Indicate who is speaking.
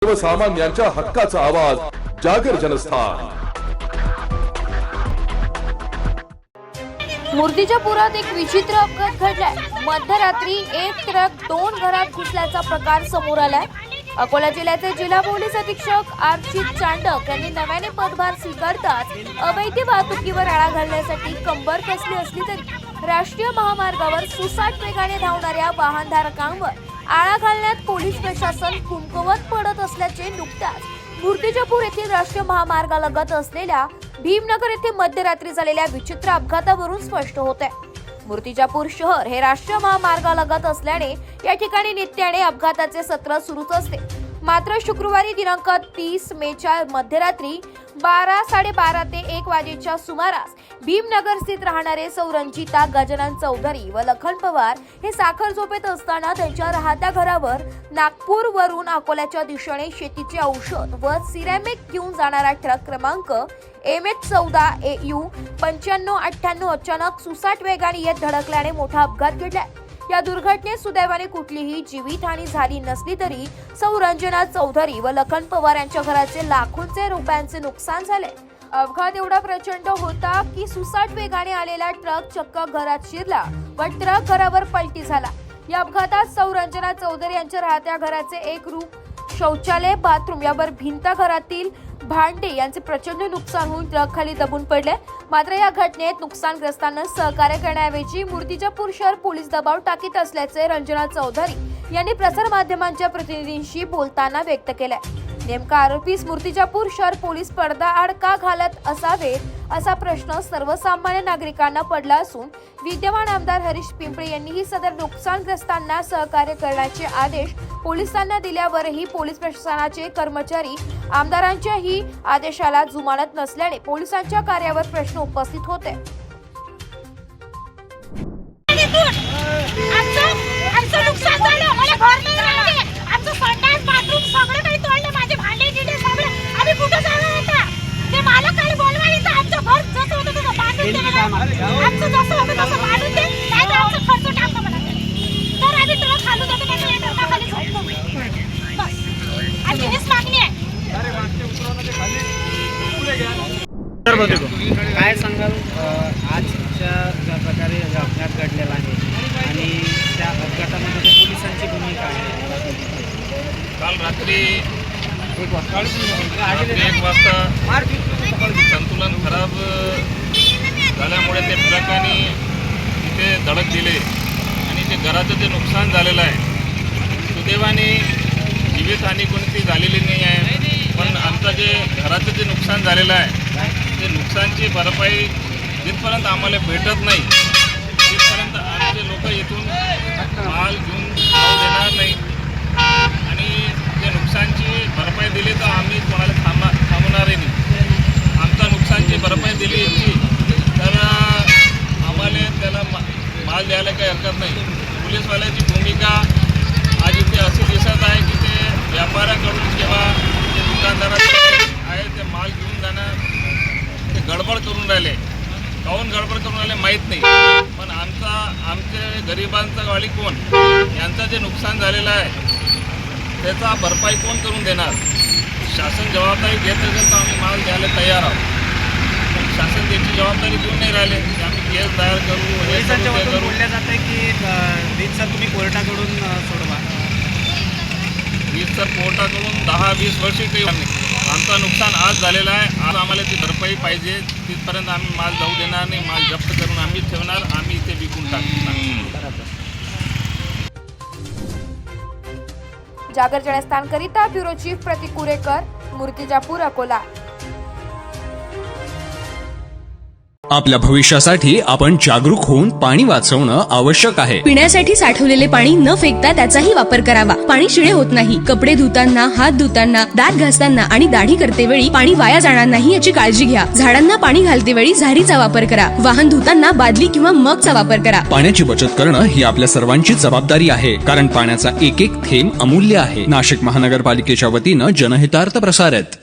Speaker 1: सर्वसामान्यांच्या हक्काचा आवाज जागर जनस्थान।
Speaker 2: मूर्तिजापुरात एक विचित्र अपघात घडलाय। मध्यरात्री एक ट्रक 2 घरात घुसल्याचा प्रकार समोर आलाय। अकोला जिल्ह्याचे जिल्हा पोलीस अधीक्षक अर्चित चांडक यांनी नव्याने पदभार स्वीकारताच अवैध वाहतुकीवर आळा घालण्यासाठी कंबर कसली असली तरी राष्ट्रीय महामार्गावर सुसाट वेगाने धावणाऱ्या वाहनधारकांवर आळा घालण्यात पोलीस प्रशासन कुमकुवत पडत असल्याचे नुकत्याच मूर्तिजापूर येथील राष्ट्रीय महामार्गालगत असलेल्या भीमनगर येथे मध्यरात्री झालेल्या विचित्र अपघातावरून स्पष्ट होत आहे। मूर्तिजापूर शहर हे राष्ट्रीय महामार्गालगत असल्याने या ठिकाणी नित्याने अपघाताचे सत्र सुरूच असते। मात्र शुक्रवारी दिनांक 30 मेच्या मध्यरात्री 12:30 ते 1 वाजेच्या सुमारास भीमनगर स्थित राहणारे रंजिता गजानन चौधरी व लखन पवार हे साखर झोपेत असताना त्यांच्या राहत्या घरावर नागपूर वरून अकोल्याच्या दिशेने शेतीचे औषध व सिरॅमिक घेऊन जाणारा ट्रक क्रमांक MH14 AU 9598 अचानक सुसाट वेगाने येत धडकल्याने मोठा अपघात घडला। या दुर्घटनेत सुदैवाने कुठलीही जीवितहानी झाली नसली तरी रंजना चौधरी व लखन पवार यांच्या घराचे लाखोंचे रुपयांचे नुकसान झाले। अपघात एवढा प्रचंड होता की सुसाट वेगाने आलेला ट्रक चक्क घरात शिरला व ट्रक घरावर पलटी झाला। या अपघातात रंजना चौधरी यांच्या राहत्या घराचे एक रूम, शौचालय, बाथरूम यावर भिंत, घरातील भांडे यांचे प्रचंड नुकसान होऊन ट्रक खाली दबून पडले। मात्र या घटनेत नुकसानग्रस्तांना सहकार्य करण्याऐवजी मूर्तिजापूर शहर पोलीस दबाव टाकीत असल्याचे रंजना चौधरी यांनी प्रसार माध्यमांच्या प्रतिनिधींशी बोलताना व्यक्त केले। नेमका आरोपीस मूर्तिजापूर शहर पोलीस पडद्याआड का घालत असावेत असा प्रश्न सर्वसामान्य नागरिकांना पडला असून विद्यमान आमदार हरीश पिंपळे यांनीही सदर नुकसानग्रस्तांना सहकार्य करण्याचे आदेश पोलिसांना दिल्यावरही पोलीस प्रशासनाचे कर्मचारी आमदारांच्याही आदेशाला जुमानत नसल्याने पोलिसांच्या कार्यावर प्रश्न उपस्थित होते।
Speaker 3: काय सांगाल आजच्या ज्या प्रकारे अपघात घडलेला आहे आणि त्या अपघातामध्ये पोलिसांची भूमिका आहे?
Speaker 4: काल रात्री 1 वाजता संतुलन खराब झाल्यामुळे ते ट्रकाने तिथे धडक दिले आणि ते घराचं जे नुकसान झालेलं आहे सुदैवाने जीवितहानी कोणती झालेली नाही आहे। पण आमचं जे घराचं जे नुकसान झालेलं आहे ते नुकसानची भरपाई जिथपर्यंत आम्हाला भेटत नाही तिथपर्यंत आमचे लोक इथून माल घेऊन जाऊ देणार नाही आणि ते नुकसानची भरपाई दिली तर आम्ही कोणाला थांबणारही नाही। आमचा नुकसानची भरपाई दिली तर आम्हाला त्याला माल द्यायला काही हरकत नाही। पोलीसवाल्याची भूमिका आज इथे अशी दिसत आहे की ते व्यापाऱ्याकडून जेव्हा ते दुकानदाराचे आहे ते माल घेऊन जाणार ते गडबड करून राहिले। काहून गडबड करून राहिले माहीत नाही, पण आमचे गरिबांचा वाली कोण यांचं जे नुकसान झालेलं आहे त्याचा भरपाई कोण करून देणार? शासन जबाबदारी घेत असेल तर आम्ही माल द्यायला तयार आहोत, पण शासन त्याची जबाबदारी घेऊन नाही राहिले की आम्ही केस दायर करू हे करू।
Speaker 3: बोलल्या जाते की रीतसर तुम्ही कोर्टाकडून सोडवा।
Speaker 4: रीतसर कोर्टाकडून 10-20 वर्षे काही नाही। आमचं नुकसान आज झालेलं आहे, आज आम्हाला ती भरपाई पाहिजे। तिथपर्यंत आम्ही माल जाऊ देणार नाही, माल जप्त करून आम्ही ठेवणार, आम्ही इथे विकून टाकणार।
Speaker 2: जागर जनस्थानकरिता ब्युरो चीफ प्रतीक कुरेकर, मूर्तिजापूर, अकोला।
Speaker 5: आपल्या भविष्यासाठी आपण जागरूक होऊन पाणी वाचवणं आवश्यक आहे।
Speaker 6: पिण्यासाठी साठवलेले पाणी न फेकता त्याचाही वापर करावा। पाणी शिळे होत नाही। कपडे धुताना, हात धुताना, दात घासताना आणि दाढी करते वेळी पाणी वाया जाणार नाही याची काळजी घ्या। झाडांना पाणी घालते वेळी झारीचा वापर करा। वाहन धुताना बादली किंवा मगचा वापर करा।
Speaker 5: पाण्याची बचत करणं ही आपल्या सर्वांची जबाबदारी आहे, कारण पाण्याचा एक एक थेंब अमूल्य आहे। नाशिक महानगरपालिकेच्या वतीनं जनहितार्थ प्रसारित।